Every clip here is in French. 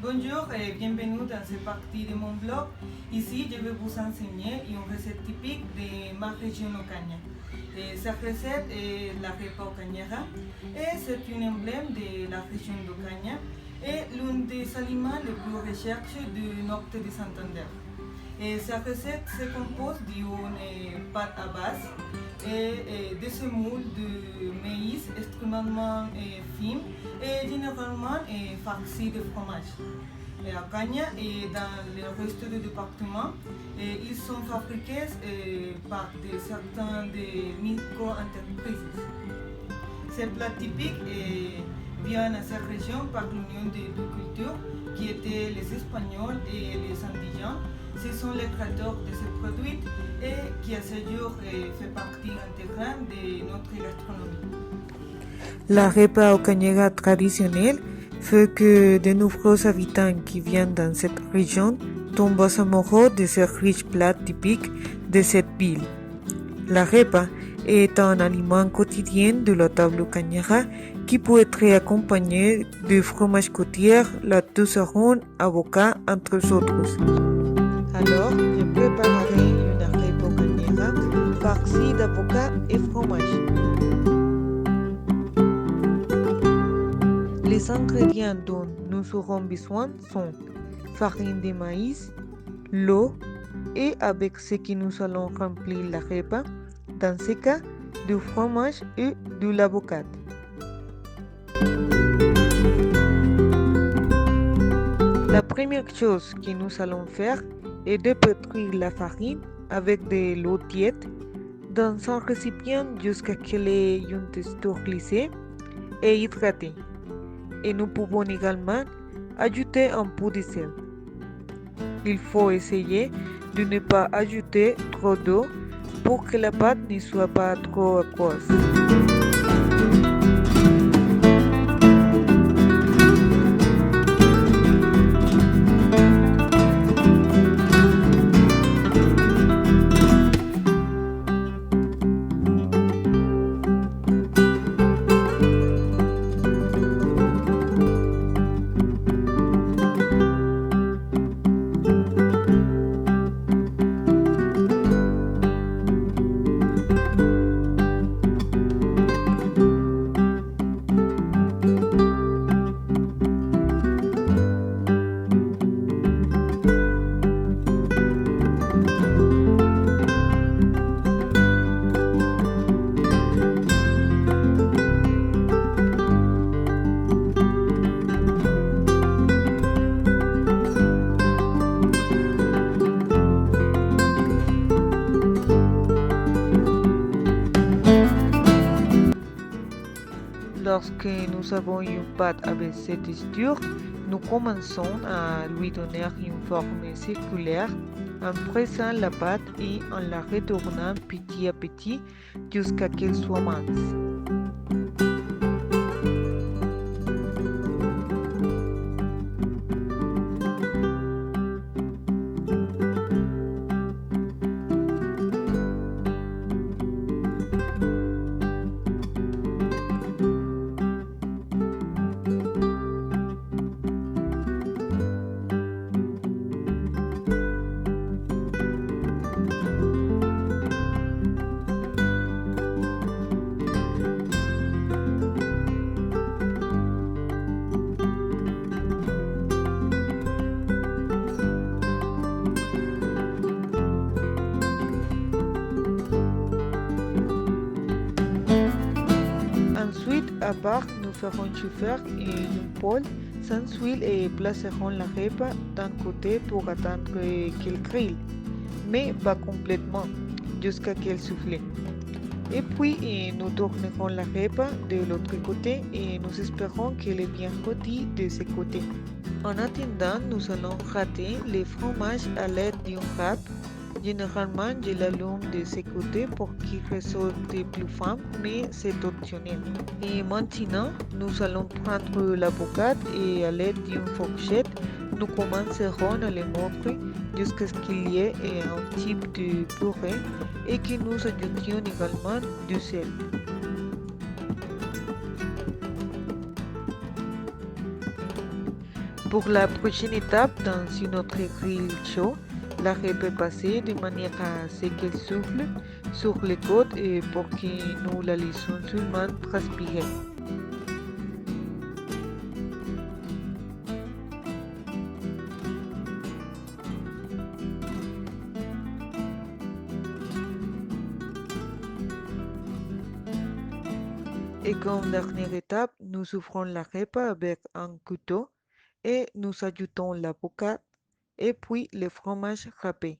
Bonjour et bienvenue dans cette partie de mon blog. Ici, je vais vous enseigner une recette typique de ma région Ocaña. Cette recette est la repa ocañera et c'est un emblème de la région d'Ocaña et l'un des aliments les plus recherchés du nord de Santander. Cette recette se compose d'une pâte à base et de semoule de maïs extrêmement fin et généralement farci de fromage. À Ocaña et dans le reste du département, ils sont fabriqués par certaines micro-entreprises. Ce plat typique vient à cette région par l'union de deux cultures qui étaient les Espagnols et les Andins. Ce sont les créateurs de ce produit et qui à ce jour fait partie intégrante de notre gastronomie. La repa ocañera traditionnelle fait que de nombreux habitants qui viennent dans cette région tombent amoureux de ce riche plat typique de cette ville. La repa est un aliment quotidien de la table ocañera qui peut être accompagné de fromage côtier, la toussaron, avocat, entre autres. Alors, je préparerai une repa ocañera farcie d'avocat et fromage. Les ingrédients dont nous aurons besoin sont farine de maïs, l'eau et avec ce que nous allons remplir la repa, dans ce cas, du fromage et de l'avocat. La première chose que nous allons faire est de pétrir la farine avec de l'eau tiède dans un récipient jusqu'à ce qu'elle ait une texture lissée et hydratée. Et nous pouvons également ajouter un peu de sel. Il faut essayer de ne pas ajouter trop d'eau pour que la pâte ne soit pas trop aqueuse. Lorsque nous avons une pâte avec cette texture, nous commençons à lui donner une forme circulaire en pressant la pâte et en la retournant petit à petit jusqu'à ce qu'elle soit mince. Ensuite, à part, nous ferons chauffer une poêle sans huile et placerons la repa d'un côté pour attendre qu'elle grille, mais pas complètement, jusqu'à qu'elle souffle. Et puis, nous tournerons la repa de l'autre côté et nous espérons qu'elle est bien rôtie de ce côté. En attendant, nous allons gratter les fromages à l'aide d'une râpe. Généralement, je l'allume de ce côté pour qu'il ressorte plus fin, mais c'est optionnel. Et maintenant, nous allons prendre l'avocat et à l'aide d'une fourchette, nous commencerons à le mordre jusqu'à ce qu'il y ait un type de purée et que nous ajoutions également du sel. Pour la prochaine étape dans une autre grill chaud, la rêpe est passée de manière à ce qu'elle souffle sur les côtes et pour que nous la laissons seulement transpirer. Et comme dernière étape, nous ouvrons la rêpe avec un couteau et nous ajoutons l'avocat et puis le fromage râpé.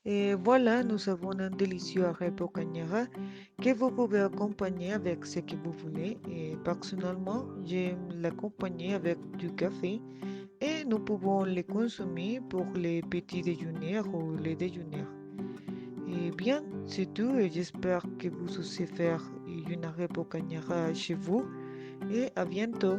Et voilà, nous avons un délicieux arrêt au cagnara que vous pouvez accompagner avec ce que vous voulez. Et personnellement, j'aime l'accompagner avec du café et nous pouvons les consommer pour les petits déjeuners ou les déjeuners. Et bien, c'est tout et j'espère que vous osez faire une arrêt au cagnara chez vous et à bientôt.